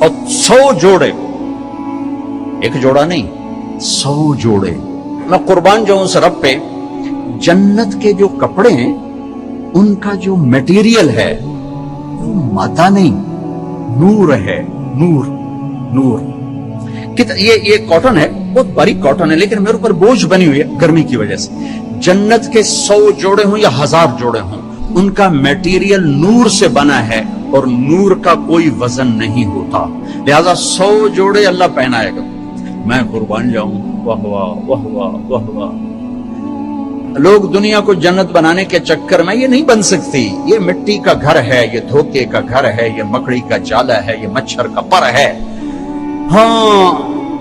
اور 100 جوڑے, ایک جوڑا نہیں 100 جوڑے. میں قربان جاؤں اس رب پہ, جنت کے جو کپڑے ہیں ان کا جو میٹیریل ہے وہ مادہ نہیں, نور ہے, نور نور. یہ کاٹن ہے, بہت باریک کاٹن ہے, لیکن میرے اوپر بوجھ بنی ہوئی ہے گرمی کی وجہ سے. جنت کے 100 جوڑے ہوں یا 1000 جوڑے ہوں, ان کا میٹیریل نور سے بنا ہے اور نور کا کوئی وزن نہیں ہوتا, لہذا 100 جوڑے اللہ پہنائے گا. میں قربان جاؤں, واہ واہ واہ واہ واہ واہ. لوگ دنیا کو جنت بنانے کے چکر میں, یہ نہیں بن سکتی, یہ مٹی کا گھر ہے, یہ دھوکے کا گھر ہے, یہ مکڑی کا جالا ہے, یہ مچھر کا پر ہے. ہاں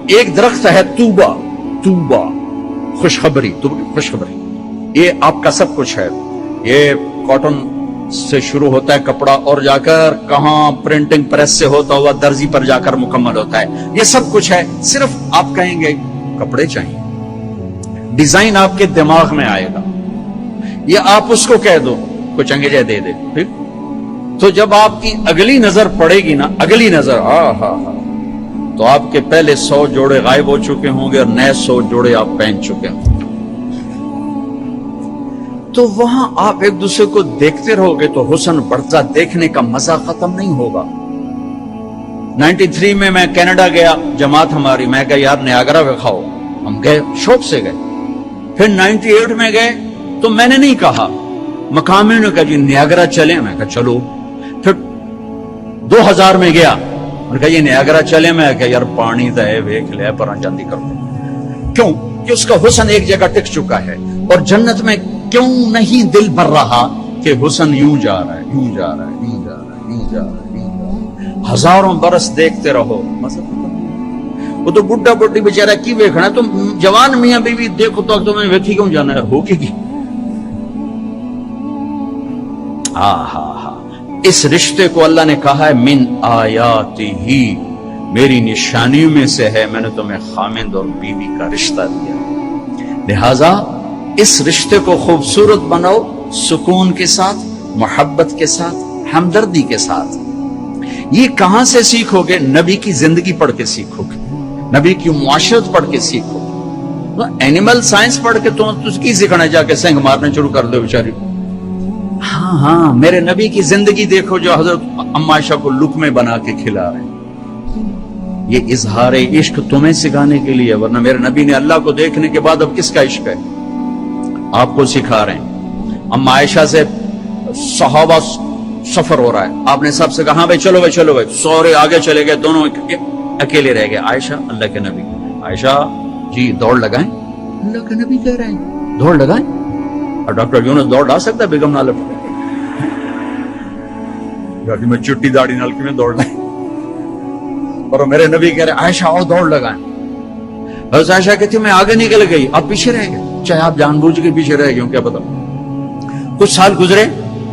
ایک درخت ہے توبہ, توبہ خوشخبری, خوشخبری, یہ آپ کا سب کچھ ہے. یہ کاٹن سے شروع ہوتا ہے کپڑا اور جا کر کہاں پرنٹنگ پریس سے ہوتا ہوا درزی پر جا کر مکمل ہوتا ہے. یہ سب کچھ ہے, صرف آپ کہیں گے کپڑے چاہیے, ڈیزائن آپ کے دماغ میں آئے گا, یہ آپ اس کو کہہ دو کچھ انگیزے دے دے. ٹھیک, تو جب آپ کی اگلی نظر پڑے گی نا, اگلی نظر, ہاں ہاں ہاں, تو آپ کے پہلے 100 جوڑے غائب ہو چکے ہوں گے اور نئے 100 جوڑے آپ پہن چکے ہوں گے. تو وہاں آپ ایک دوسرے کو دیکھتے رہو گے تو حسن بڑھتا, دیکھنے کا مزہ ختم نہیں ہوگا. 93 میں کینیڈا گیا, جماعت ہماری, میں کہا یار نیاگرا دکھاؤ, ہم گئے, شوق سے گئے. پھر 98 میں گئے تو میں نے نہیں کہا, مقامیوں نے کہا جی نیاگرا چلیں, میں کہا چلو. پھر 2000 میں گیا, اور کہا یہ نیاگرا چلے, میں کہا یار پانی دے ویکھ لے پر جاندی کر دے. کیوں کہ اس کا حسن ایک جگہ ٹک چکا ہے. اور جنت میں کیوں نہیں دل بھر رہا کہ حسن یوں جا رہا ہے, یوں جا رہا ہے, یوں جا رہا ہے, یوں جا رہا ہے, یوں جا رہا ہے. ہزاروں برس دیکھتے رہو, وہ تو بڈھا بڈھی بیچارہ کی ویکھنا, تم جوان میاں بیوی دیکھو تو تمہیں ویکھی کیوں جانا ہے, ہوگی کی. اس رشتے کو اللہ نے کہا ہے من آیاتی ہی, میری نشانیوں میں سے ہے, میں نے تمہیں خامند اور بیوی کا رشتہ دیا. لہذا اس رشتے کو خوبصورت بناؤ, سکون کے ساتھ, محبت کے ساتھ, ہمدردی کے ساتھ. یہ کہاں سے سیکھو گے؟ نبی کی زندگی پڑھ کے سیکھو گے, نبی کی معاشرت پڑھ کے سیکھو گے. اینیمل سائنس پڑھ کے تو کی سیکھنا, جا کے سنگ مارنے شروع کر دو بیچاری. ہاں میرے نبی کی زندگی دیکھو جو حضرت اما عائشہ کو لقمے بنا کے کھلا رہے ہیں. یہ اظہار عشق تمہیں سکھانے کے لیے, ورنہ میرے نبی نے اللہ کو دیکھنے کے بعد اب کس کا عشق ہے, آپ کو سکھا رہے ہیں. اما عائشہ سے صحابہ سفر ہو رہا ہے, آپ نے سب سے کہا بھائی چلو بھائی چلو بھائی, سورے آگے چلے گئے, دونوں اکیلے رہ گئے. عائشہ اللہ کے نبی, عائشہ جی دوڑ لگائیں, اللہ کے نبی کہہ رہے ہیں دوڑ لگائیں. اور ڈاکٹر یونس دوڑ لا سکتا ہے بیگم نالے پر, میں چٹی داڑھی نال کی میں دوڑ لائیں, اور میرے نبی کہہ رہے عائشہ آؤ دوڑ لگائیں. حضرت عائشہ کہتی میں آگے نکل گئی, آپ پیچھے رہ گئے, چاہے آپ جان بوجھ کے پیچھے رہ گئے کیا پتا. کچھ سال گزرے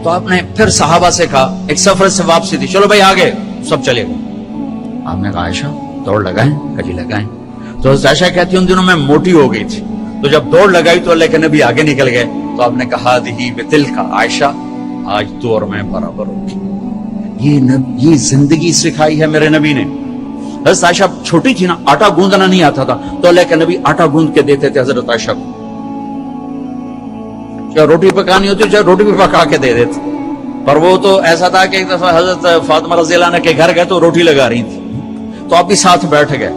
تو آپ نے پھر صحابہ سے کہا, ایک سفر سے واپسی تھی, چلو بھائی آگے, سب چلے گئے. آپ نے کہا عائشہ دوڑ لگائیں, کجی لگائیں. تو حضرت عائشہ کہتی ان دنوں میں موٹی ہو گئی تھی, تو جب دوڑ لگائی تو اللہ کے نبی آگے نکل گئے, تو آپ نے کہا دہی بتل کا, عائشہ آج تو اور میں برابر ہوگی. یہ زندگی سکھائی ہے میرے نبی نے. حضرت عائشہ چھوٹی تھی نا, آٹا گوندنا نہیں آتا تھا, تو اللہ کے نبی آٹا گوند کے دیتے تھے حضرت عائشہ کو. چاہے روٹی پکانی ہوتی چاہے روٹی بھی پکا کے دے دیتے. پر وہ تو ایسا تھا کہ ایک دفعہ حضرت فاطمہ رضی اللہ عنہ کے گھر گئے تو روٹی لگا رہی تھی, تو آپ بھی ساتھ بیٹھ گئے,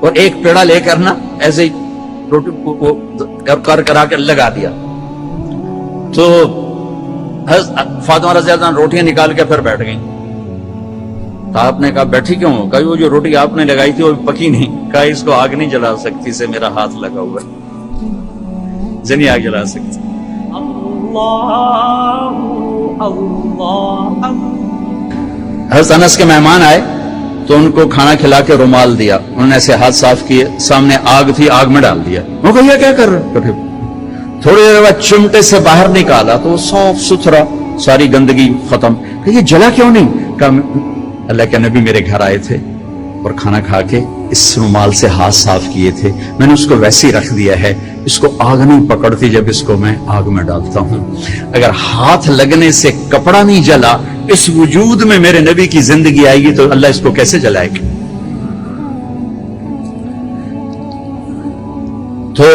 اور ایک پیڑا لے کر نا ایسے ہی روٹی کو کرا کے لگا دیا. تو فاطمہ رضی اللہ عنہ روٹیاں نکال کے پھر بیٹھ گئیں. تو آپ نے کہا بیٹھی کیوں؟ کہا وہ جو روٹی آپ نے لگائی تھی وہ پکی نہیں. کہا اس کو آگ نہیں جلا سکتی, سے میرا ہاتھ لگا ہوا ہے, اسے نہیں آگ جلا سکتی. حضرت انس کے مہمان آئے تو ان کو کھانا کھلا کے رومال دیا, انہوں نے ایسے ہاتھ صاف کیے, سامنے آگ تھی آگ میں ڈال دیا. وہ کہا یہ کیا کر رہے؟ تھوڑی دیر بعد چمٹے سے باہر نکالا تو وہ صاف ستھرا, ساری گندگی ختم. کہ یہ جلا کیوں نہیں؟ کہا اللہ کے نبی میرے گھر آئے تھے اور کھانا کھا کے اس رومال سے ہاتھ صاف کیے تھے, میں نے اس کو ویسے ہی رکھ دیا ہے اس کو آگ نہیں پکڑتی جب اس کو میں آگ میں ڈالتا ہوں. اگر ہاتھ لگنے سے کپڑا نہیں جلا اس وجود میں میرے نبی کی زندگی آئے گی تو اللہ اس کو کیسے جلائے گا؟ تو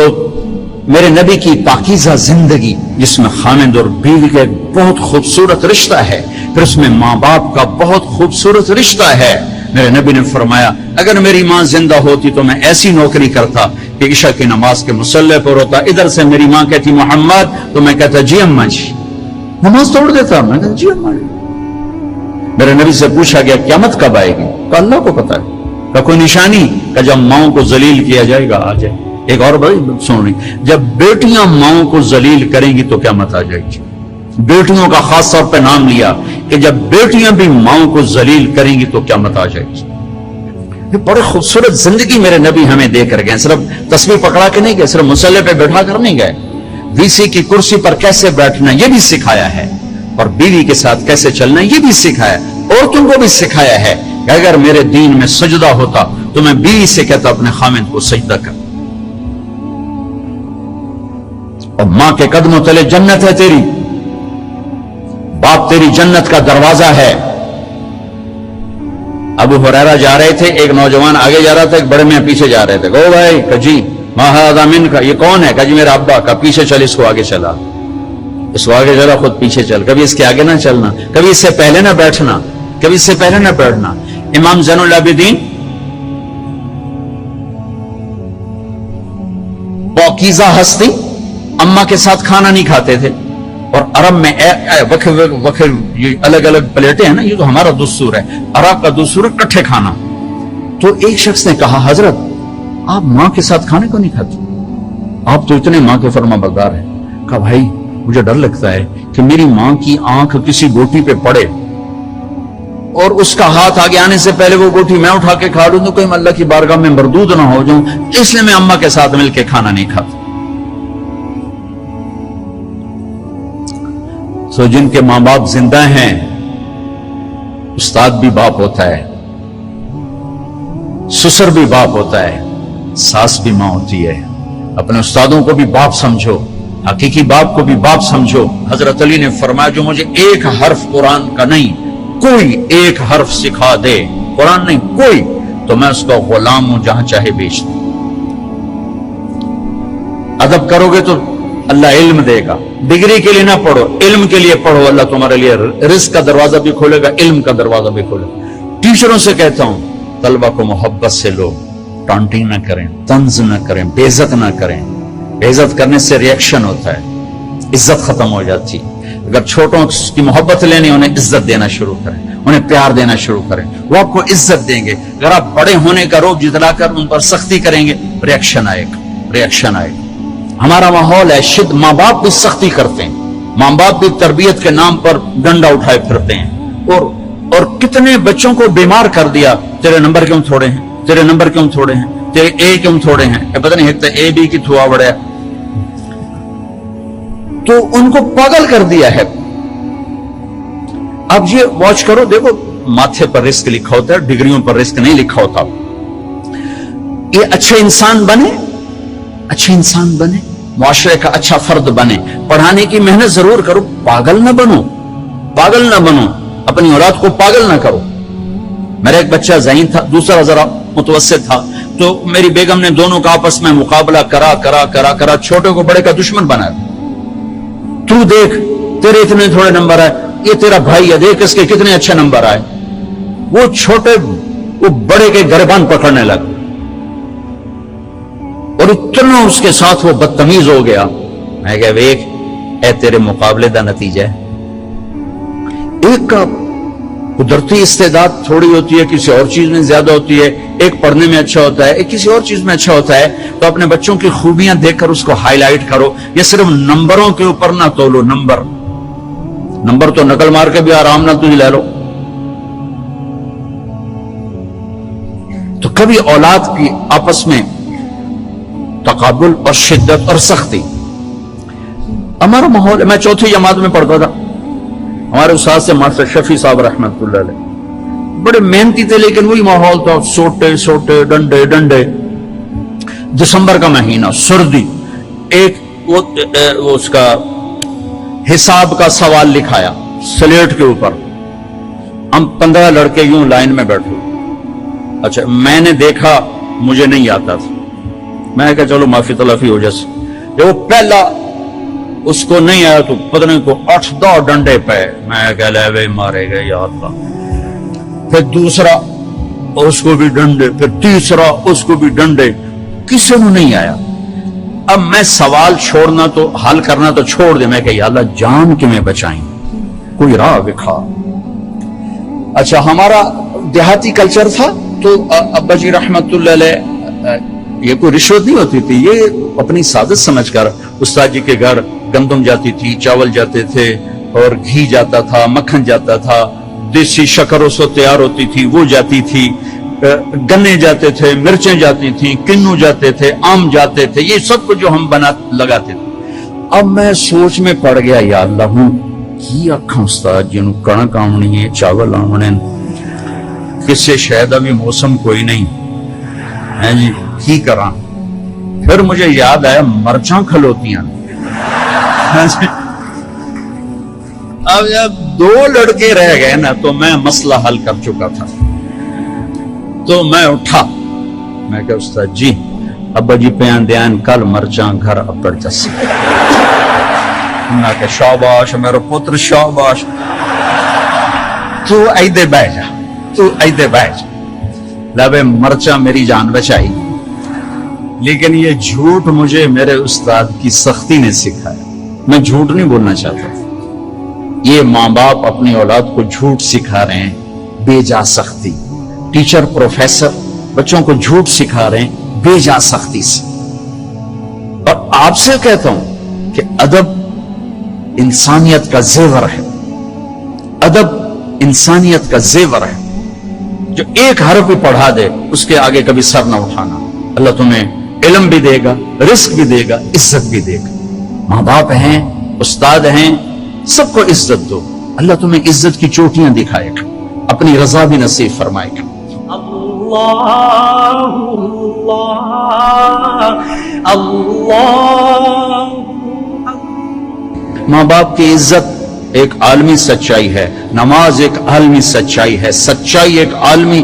میرے نبی کی پاکیزہ زندگی جس میں خامد اور بیوی کا ایک بہت خوبصورت رشتہ ہے، پھر اس میں ماں باپ کا بہت خوبصورت رشتہ ہے. میرے نبی نے فرمایا اگر میری ماں زندہ ہوتی تو میں ایسی نوکری کرتا کہ عشاء کی نماز کے مصلی پر ہوتا، ادھر سے میری ماں کہتی محمد تو میں کہتا جی اماں جی، نماز توڑ دیتا. میں کہتا جی اماں جی. میرے نبی سے پوچھا گیا قیامت کب آئے گی؟ کہ اللہ کو پتا ہے. کہ کوئی نشانی؟ کہ جب ماؤں کو ذلیل کیا جائے گا آ جائے. ایک اور بڑی سن رہی، جب بیٹیاں ماؤں کو ذلیل کریں گی تو قیامت آ جائے گی. بیٹیوں کا خاص طور پہ نام لیا کہ جب بیٹیاں بھی ماؤں کو ذلیل کریں گی تو قیامت آ جائے گی. یہ بڑی خوبصورت زندگی میرے نبی ہمیں دے کر گئے. صرف تسبیح پکڑا کے نہیں گئے، صرف مصلی پہ بیٹھا کر نہیں گئے. وی سی کی کرسی پر کیسے بیٹھنا یہ بھی سکھایا ہے، اور بیوی کے ساتھ کیسے چلنا یہ بھی سکھایا. عورتوں کو بھی سکھایا ہے کہ اگر میرے دین میں سجدہ ہوتا تو میں بیوی سے کہتا اپنے خامد کو سجدہ کر. اور ماں کے قدموں تلے جنت ہے تیری، باپ تیری جنت کا دروازہ ہے. ابو ہریرہ جا رہے تھے، ایک نوجوان آگے جا رہا تھا، ایک بڑے میاں پیچھے جا رہے تھے. گو بھائی کہ جی ما ھذا منک، یہ کون ہے؟ کہ جی میرا ابا. کا پیچھے چل، اس کو آگے چلا، اس کو آگے چلا، خود پیچھے چل. کبھی اس کے آگے نہ چلنا، کبھی اس سے پہلے نہ بیٹھنا، کبھی اس سے پہلے نہ بیٹھنا. امام زین العابدین پاکیزہ ہستی، اماں کے ساتھ کھانا نہیں کھاتے تھے. اور عرب میں یہ الگ الگ پلیٹیں ہیں نا، یہ تو ہمارا دستور ہے. عرب کا دستور ہے کٹھے کھانا. تو ایک شخص نے کہا حضرت آپ ماں کے ساتھ کھانے کو نہیں کھاتے، آپ تو اتنے ماں کے فرما بردار ہیں. کہا بھائی مجھے ڈر لگتا ہے کہ میری ماں کی آنکھ کسی گوٹی پہ پڑے اور اس کا ہاتھ آگے آنے سے پہلے وہ گوٹی میں اٹھا کے کھا لوں تو کوئی اللہ کی بارگاہ میں مردود نہ ہو جاؤں، اس لیے میں اماں کے ساتھ مل کے کھانا نہیں کھاتا. سو جن کے ماں باپ زندہ ہیں، استاد بھی باپ ہوتا ہے، سسر بھی باپ ہوتا ہے، ساس بھی ماں ہوتی ہے. اپنے استادوں کو بھی باپ سمجھو، حقیقی باپ کو بھی باپ سمجھو. حضرت علی نے فرمایا جو مجھے ایک حرف قرآن کا نہیں، کوئی ایک حرف سکھا دے، قرآن نہیں کوئی، تو میں اس کا غلام ہوں جہاں چاہے بیچ دوں. ادب کرو گے تو اللہ علم دے گا. ڈگری کے لیے نہ پڑھو، علم کے لیے پڑھو. اللہ تمہارے لیے رزق کا دروازہ بھی کھولے گا، علم کا دروازہ بھی کھولے گا. ٹیچروں سے کہتا ہوں طلبہ کو محبت سے لو، ٹانٹنگ نہ کریں، طنز نہ کریں، بے عزت نہ کریں. بے عزت کرنے سے ریئیکشن ہوتا ہے، عزت ختم ہو جاتی. اگر چھوٹوں کی محبت لینی، انہیں عزت دینا شروع کریں، انہیں پیار دینا شروع کریں، وہ آپ کو عزت دیں گے. اگر آپ بڑے ہونے کا روب جتلا کر ان پر سختی کریں گے، ریئیکشن آئے گا، ریئیکشن آئے گا. ہمارا ماحول ہے شد، ماں باپ بھی سختی کرتے ہیں، ماں باپ بھی تربیت کے نام پر ڈنڈا اٹھائے پھرتے ہیں. اور کتنے بچوں کو بیمار کر دیا. تیرے نمبر کیوں تھوڑے ہیں، تیرے نمبر کیوں تھوڑے ہیں، تیرے اے کیوں تھوڑے ہیں، پتہ نہیں ایک تو اے بی کی تھوا بڑھیا. تو ان کو پاگل کر دیا ہے. اب یہ واچ کرو، دیکھو ماتھے پر رزق لکھا ہوتا ہے، ڈگریوں پر رزق نہیں لکھا ہوتا. یہ اچھے انسان بنے، اچھے انسان بنے، معاشرے کا اچھا فرد بنے. پڑھانے کی محنت ضرور کرو، پاگل نہ بنو، پاگل نہ بنو، اپنی اولاد کو پاگل نہ کرو. میرا ایک بچہ ذہین تھا، دوسرا ذرا متوسط تھا. تو میری بیگم نے دونوں کا آپس میں مقابلہ کرا چھوٹے کو بڑے کا دشمن بنایا. تو دیکھ تیرے اتنے تھوڑے نمبر آئے، یہ تیرا بھائی ہے، دیکھ اس کے کتنے اچھے نمبر آئے. وہ چھوٹے وہ بڑے کے گریبان پکڑنے لگا اور اتنا اس کے ساتھ وہ بدتمیز ہو گیا. میں کہا ویک اے تیرے مقابلے دا نتیجہ ہے. ایک کا قدرتی استعداد تھوڑی ہوتی ہے، کسی اور چیز میں زیادہ ہوتی ہے. ایک پڑھنے میں اچھا ہوتا ہے، ایک کسی اور چیز میں اچھا ہوتا ہے. تو اپنے بچوں کی خوبیاں دیکھ کر اس کو ہائی لائٹ کرو. یہ صرف نمبروں کے اوپر نہ تولو. نمبر تو نقل مار کے بھی آرام نہ تجھ لے لو. تو کبھی اولاد کی آپس میں تقابل اور شدت اور سختی. ہمارا ماحول، میں چوتھی جماعت میں پڑھتا تھا، ہمارے استاد سے ماسٹر شفیع صاحب رحمت اللہ علیہ بڑے محنتی تھے، لیکن وہی ماحول تھا، سوٹے ڈنڈے. دسمبر کا مہینہ، سردی، ایک وہ اس کا حساب کا سوال لکھایا سلیٹ کے اوپر. ہم 15 لڑکے یوں لائن میں بیٹھے. اچھا میں نے دیکھا مجھے نہیں آتا تھا, میں نے کہا چلو معافی تلافی ہو جیسے. جب وہ پہلا اس کو نہیں آیا تو پتہ نہیں کو 8-10 ڈنڈے پہ, میں کہہ لے بھائی مارے گئے یا اللہ. پھر دوسرا اس کو بھی ڈنڈے, پھر تیسرا اس کو بھی ڈنڈے, کسی کو نہیں آیا. اب میں سوال چھوڑنا تو حل کرنا تو چھوڑ دے, میں کہ یا اللہ جان کے میں بچائیں, کوئی راہ دکھا. اچھا ہمارا دیہاتی کلچر تھا تو ابا جی رحمت اللہ علیہ, یہ کوئی رشوت نہیں ہوتی تھی, یہ اپنی سعادت سمجھ کر استاد جی کے گھر گندم جاتی تھی, چاول جاتے تھے, اور گھی جاتا تھا, مکھن جاتا تھا, دیسی شکر اس وقت تیار ہوتی تھی وہ جاتی تھی, گنے جاتے تھے, مرچیں جاتی تھیں, کنو جاتے تھے, آم جاتے تھے, یہ سب کو جو ہم لگاتے تھے. اب میں سوچ میں پڑ گیا یا اللہ ہوں کی آکھاں استاد جنوں کڑک آمنی ہے, چاول آمنے, کسے شاید ابھی موسم کوئی نہیں ہے جی, کی کراں. پھر مجھے یاد آیا مرچاں کھلوتیاں. اب جب 2 لڑکے رہ گئے نا تو میں مسئلہ حل کر چکا تھا. تو میں اٹھا, میں کہا استاد جی ابا جی پیان دیان کل مرچاں گھر اپر جس. میں کہا شاباش میرا پتر شاباش, تو ایدے بہ جا, تو ایدے بہ جا. لبے مرچاں میری جان بچائی, لیکن یہ جھوٹ مجھے میرے استاد کی سختی نے سکھایا. میں جھوٹ نہیں بولنا چاہتا, یہ ماں باپ اپنی اولاد کو جھوٹ سکھا رہے ہیں بے جا سختی. ٹیچر پروفیسر بچوں کو جھوٹ سکھا رہے ہیں بے جا سختی سے. اور آپ سے کہتا ہوں کہ ادب انسانیت کا زیور ہے, ادب انسانیت کا زیور ہے. جو ایک حرف بھی پڑھا دے اس کے آگے کبھی سر نہ اٹھانا. اللہ تمہیں علم بھی دے گا, رزق بھی دے گا, عزت بھی دے گا. ماں باپ ہیں, استاد ہیں, سب کو عزت دو. اللہ تمہیں عزت کی چوٹیاں دکھائے گا, اپنی رضا بھی نصیب فرمائے گا. اللہ اللہ اللہ. ماں باپ کی عزت ایک عالمی سچائی ہے, نماز ایک عالمی سچائی ہے, سچائی ایک عالمی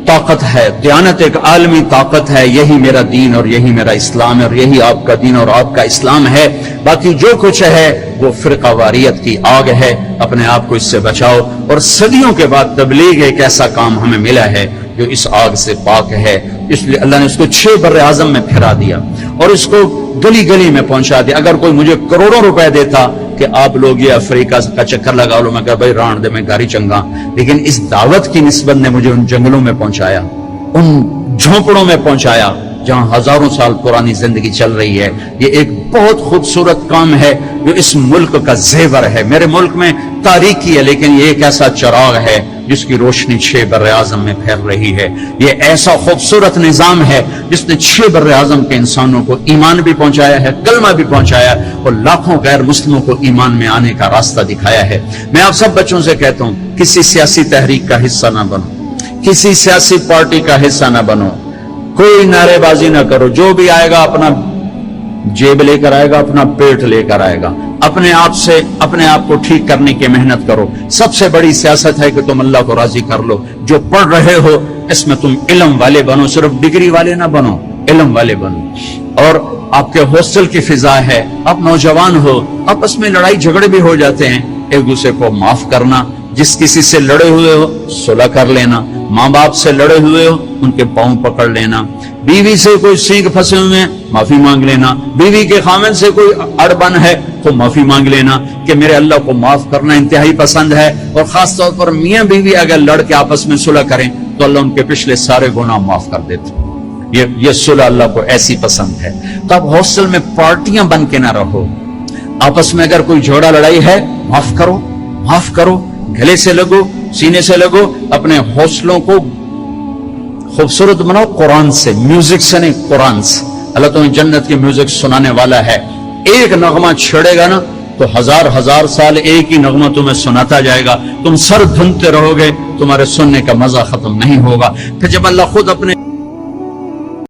طاقت ہے, دیانت ایک عالمی طاقت ہے. یہی میرا دین اور یہی میرا اسلام ہے, اور یہی آپ کا دین اور آپ کا اسلام ہے. باقی جو کچھ ہے وہ فرقہ واریت کی آگ ہے, اپنے آپ کو اس سے بچاؤ. اور صدیوں کے بعد تبلیغ ایک ایسا کام ہمیں ملا ہے جو اس آگ سے پاک ہے. اس لیے اللہ نے اس کو 6 بر اعظم میں پھیرا دیا اور اس کو گلی گلی میں پہنچا دیا. اگر کوئی مجھے کروڑوں روپے دیتا کہ آپ لوگ یہ افریقہ کا چکر لگا لو, میں کہا بھائی ران دے میں گاری چنگا, لیکن اس دعوت کی نسبت نے مجھے ان جنگلوں میں پہنچایا, ان جھونپڑوں میں پہنچایا جہاں ہزاروں سال پرانی زندگی چل رہی ہے. یہ ایک بہت خوبصورت کام ہے جو اس ملک کا زیور ہے. میرے ملک میں تاریکی ہے لیکن یہ ایک ایسا چراغ ہے جس کی روشنی 6 بر اعظم میں پھیل رہی ہے. یہ ایسا خوبصورت نظام ہے جس نے 6 بر اعظم کے انسانوں کو ایمان بھی پہنچایا ہے, کلمہ بھی پہنچایا, اور لاکھوں غیر مسلموں کو ایمان میں آنے کا راستہ دکھایا ہے. میں آپ سب بچوں سے کہتا ہوں کسی سیاسی تحریک کا حصہ نہ بنو, کسی سیاسی پارٹی کا حصہ نہ بنو, کوئی نعرے بازی نہ کرو. جو بھی آئے گا اپنا جیب لے کر آئے گا, اپنا پیٹ لے کر آئے گا. اپنے آپ سے اپنے آپ کو ٹھیک کرنے کی محنت کرو. سب سے بڑی سیاست ہے کہ تم اللہ کو راضی کر لو. جو پڑھ رہے ہو اس میں تم علم والے بنو, صرف ڈگری والے نہ بنو, علم والے بنو. اور آپ کے ہاسٹل کی فضا ہے, آپ نوجوان ہو, آپس میں لڑائی جھگڑے بھی ہو جاتے ہیں, ایک دوسرے کو معاف کرنا. جس کسی سے لڑے ہوئے ہو صلح کر لینا, ماں باپ سے لڑے ہوئے ہو ان کے پاؤں پکڑ لینا, بیوی سے کوئی سینگ پھنسے ہوئے ہیں معافی مانگ لینا, بیوی کے خامن سے کوئی اڑبن ہے تو معافی مانگ لینا کہ میرے اللہ کو معاف کرنا انتہائی پسند ہے. اور خاص طور پر میاں بیوی اگر لڑ کے آپس میں صلح کریں تو اللہ ان کے پچھلے سارے گناہ معاف کر دیتے. یہ صلح اللہ کو ایسی پسند ہے. تو اب ہاسٹل میں پارٹیاں بن کے نہ رہو, آپس میں اگر کوئی جھگڑا لڑائی ہے معاف کرو, معاف کرو, گلے سے لگو, سینے سے لگو. اپنے حوصلوں کو خوبصورت بناؤ قرآن سے, میوزک سے نہیں, قرآن سے. اللہ تمہیں جنت کی میوزک سنانے والا ہے. ایک نغمہ چھڑے گا نا تو ہزار سال ایک ہی نغمہ تمہیں سناتا جائے گا. تم سر دھنتے رہو گے, تمہارے سننے کا مزہ ختم نہیں ہوگا. پھر جب اللہ خود اپنے